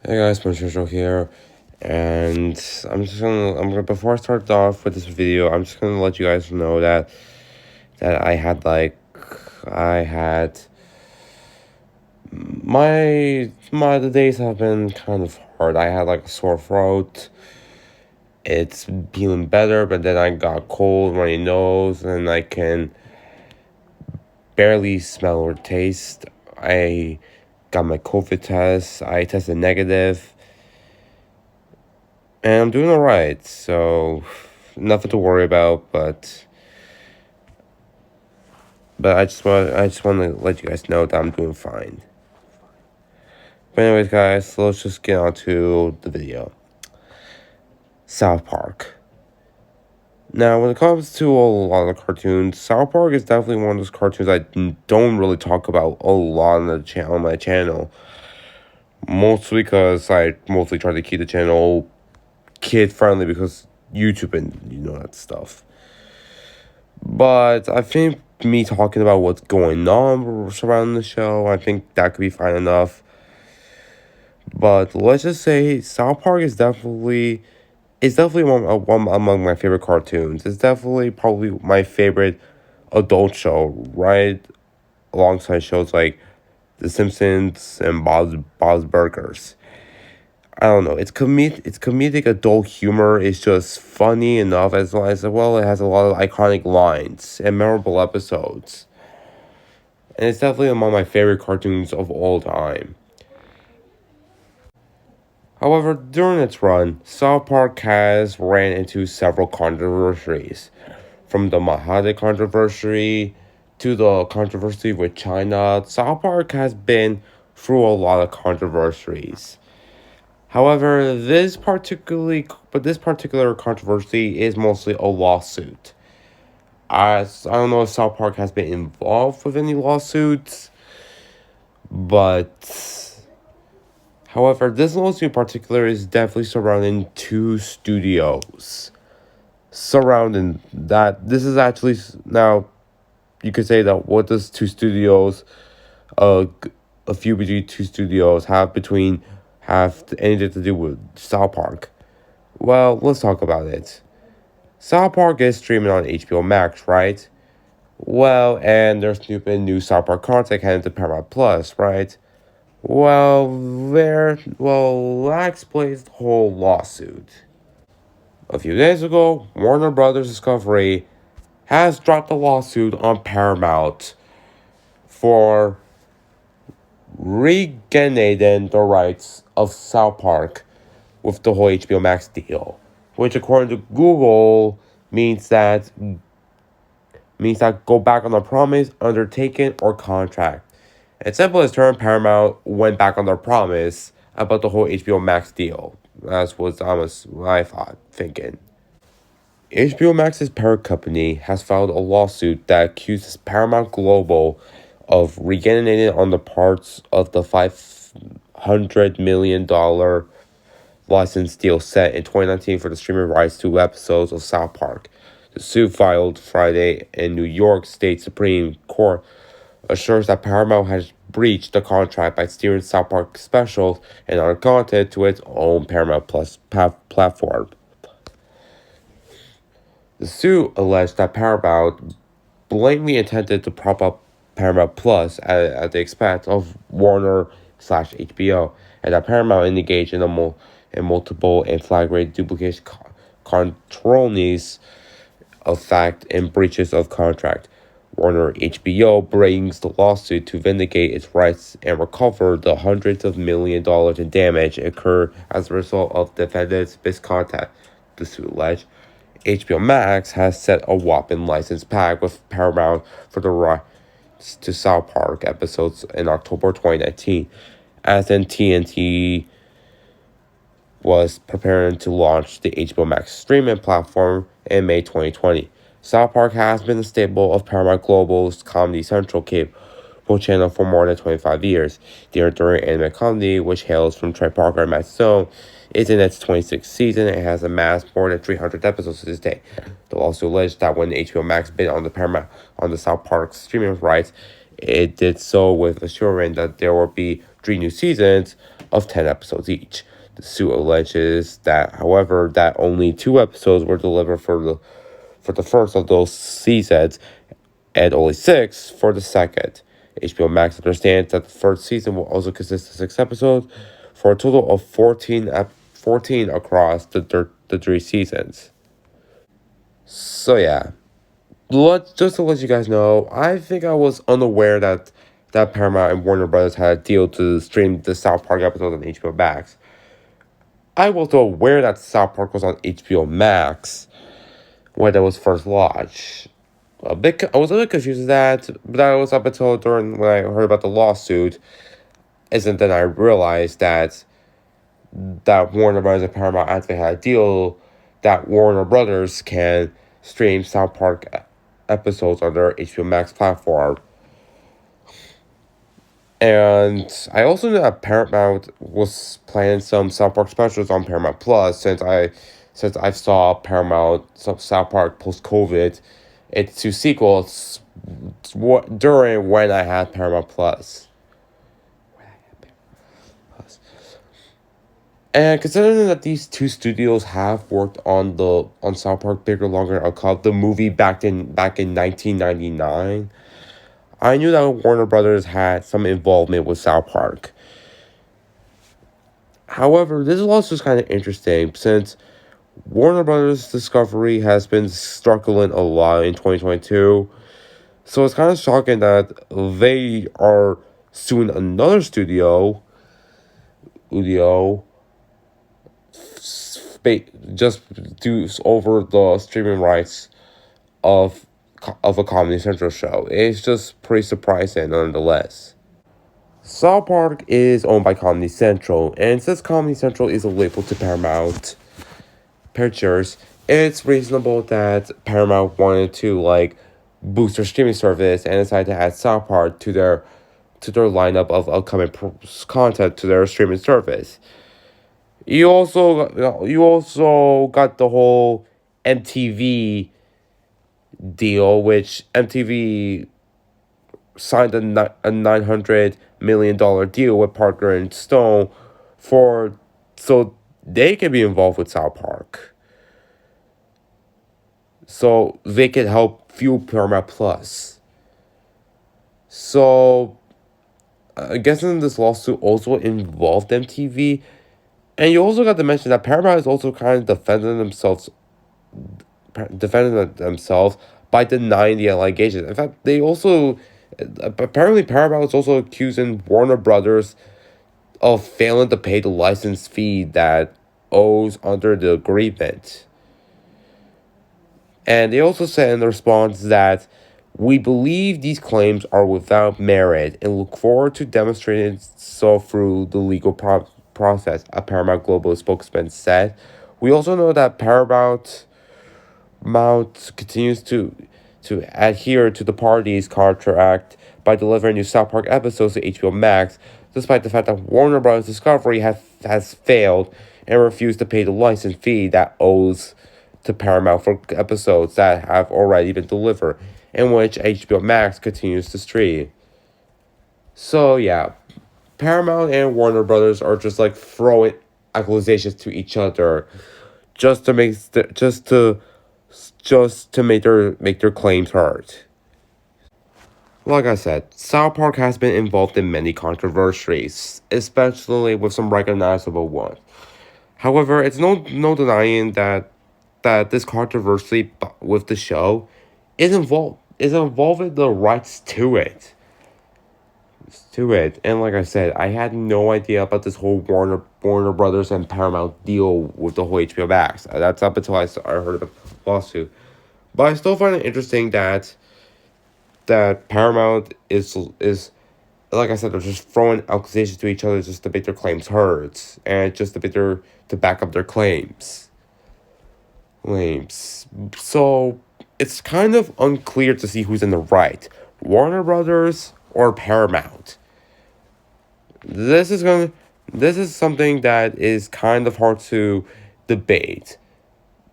Hey guys, Patricio here, and before I start off with this video, I'm just gonna let you guys know that I had the days have been kind of hard. I had like a sore throat. It's feeling better, but then I got cold, runny nose, and I can barely smell or taste. I got my COVID test. I tested negative. And I'm doing alright, so nothing to worry about, but I just want to let you guys know that I'm doing fine. But anyways, guys, so let's just get on to the video. South Park. Now, when it comes to a lot of cartoons, South Park is definitely one of those cartoons I don't really talk about a lot on my channel. Mostly because I mostly try to keep the channel kid friendly because YouTube and that stuff. But I think me talking about what's going on surrounding the show, I think that could be fine enough. But let's just say South Park is definitely one among my favorite cartoons. It's definitely probably my favorite adult show, right alongside shows like The Simpsons and Bob's Burgers. I don't know. It's comedic adult humor. It's just funny enough as well. It has a lot of iconic lines and memorable episodes, and it's definitely among my favorite cartoons of all time. However, during its run, South Park has ran into several controversies, from the Mahadi controversy to the controversy with China. South Park has been through a lot of controversies. However, this particular controversy is mostly a lawsuit. I don't know if South Park has been involved with any lawsuits, but however, this lawsuit in particular is definitely surrounding two studios. Surrounding that, this is actually now you could say that what does two studios, uh, a few between two studios have anything to do with South Park? Well, let's talk about it. South Park is streaming on HBO Max, right? Well, and there's been new South Park content heading to Paramount Plus, right? That explains the whole lawsuit. A few days ago, Warner Brothers Discovery has dropped a lawsuit on Paramount for regaining the rights of South Park with the whole HBO Max deal, which according to Google means that go back on the promise undertaken or contract. In simplest term, Paramount went back on their promise about the whole HBO Max deal. That's what I thought, thinking. HBO Max's parent company has filed a lawsuit that accuses Paramount Global of reneging on the parts of the $500 million license deal set in 2019 for the streaming rights to episodes of South Park. The suit filed Friday in New York State Supreme Court assures that Paramount has breached the contract by steering South Park specials and other content to its own Paramount Plus platform. The suit alleged that Paramount blatantly intended to prop up Paramount Plus at the expense of Warner/HBO, and that Paramount engaged in multiple and flagrant duplication, controlneys of fact, and breaches of contract. Warner HBO brings the lawsuit to vindicate its rights and recover the hundreds of $millions in damage incurred as a result of defendants' misconduct, the suit alleged. HBO Max has set a whopping license pact with Paramount for the rights to South Park episodes in October 2019, as TNT was preparing to launch the HBO Max streaming platform in May 2020. South Park has been a staple of Paramount Global's Comedy Central cable channel for more than 25 years. The enduring anime comedy, which hails from Trey Parker and Matt Stone, is in its 26th season and has amassed more than 300 episodes to this day. The lawsuit alleged that when HBO Max bid on the South Park streaming rights, it did so with assuring that there would be three new seasons of 10 episodes each. The suit alleges that, however, that only 2 episodes were delivered for the first of those seasons, and only 6 for the second. HBO Max understands that the first season will also consist of 6 episodes, for a total of 14 across the 3 seasons. So yeah, just to let you guys know, I think I was unaware that Paramount and Warner Brothers had a deal to stream the South Park episode on HBO Max. I was aware that South Park was on HBO Max when it was first launched. I was a bit confused with that, but that was up until during when I heard about the lawsuit. And then I realized that Warner Brothers and Paramount actually had a deal that Warner Brothers can stream South Park episodes on their HBO Max platform. And I also knew that Paramount was planning some South Park specials on Paramount Plus since I saw Paramount South Park post COVID. It's two sequels during when I had Paramount Plus. And considering that these two studios have worked on South Park Bigger, Longer, and Uncut, the movie back in 1999, I knew that Warner Brothers had some involvement with South Park. However, this is also kind of interesting since Warner Brothers Discovery has been struggling a lot in 2022. So it's kind of shocking that they are suing another studio just due over the streaming rights of a Comedy Central show. It's just pretty surprising nonetheless. South Park is owned by Comedy Central, and since Comedy Central is a label to Paramount Pictures, it's reasonable that Paramount wanted to boost their streaming service and decided to add South Park to their lineup of upcoming content to their streaming service. You also got the whole MTV deal, which MTV signed a $900 million deal with Parker and Stone so they can be involved with South Park. So they can help fuel Paramount Plus. So I guess in this lawsuit also involved MTV. And you also got to mention that Paramount is also kind of defending themselves by denying the allegations. In fact, they also apparently Paramount is also accusing Warner Brothers of failing to pay the license fee that owes under the agreement. And they also said in the response that we believe these claims are without merit and look forward to demonstrating so through the legal process, a Paramount Global spokesman said. We also know that Paramount continues to adhere to the parties' contract by delivering new South Park episodes to HBO Max, despite the fact that Warner Bros. Discovery has failed and refused to pay the license fee that owes to Paramount for episodes that have already been delivered, in which HBO Max continues to stream. So yeah, Paramount and Warner Brothers are just throwing accusations to each other, just to make their claims heard. Like I said, South Park has been involved in many controversies, especially with some recognizable ones. However, it's no denying that this controversy with the show is involving the rights to it. And like I said, I had no idea about this whole Warner Brothers and Paramount deal with the whole HBO Max. That's up until I heard about the lawsuit. But I still find it interesting that Paramount is like I said, they're just throwing accusations to each other just to make their claims heard and just to back up their claims. So it's kind of unclear to see who's in the right, Warner Brothers or Paramount. This is something that is kind of hard to debate.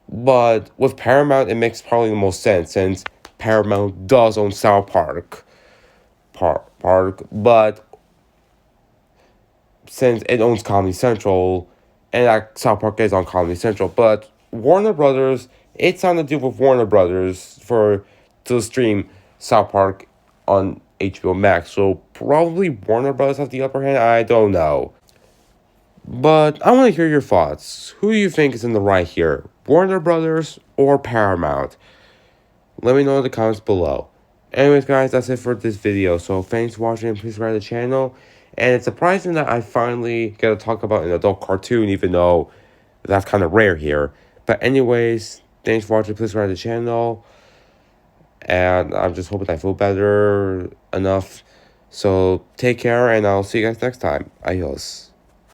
But with Paramount, it makes probably the most sense since Paramount does own South Park. But since it owns Comedy Central, and that South Park is on Comedy Central. But Warner Brothers, it's on the deal with Warner Brothers to stream South Park on HBO Max. So probably Warner Brothers have the upper hand. I don't know. But I want to hear your thoughts. Who do you think is in the right here? Warner Brothers or Paramount? Let me know in the comments below. Anyways, guys, that's it for this video. So thanks for watching. Please subscribe to the channel. And it's surprising that I finally get to talk about an adult cartoon, even though that's kind of rare here. But anyways, thanks for watching. Please subscribe to the channel. And I'm just hoping I feel better enough. So take care, and I'll see you guys next time. Adios.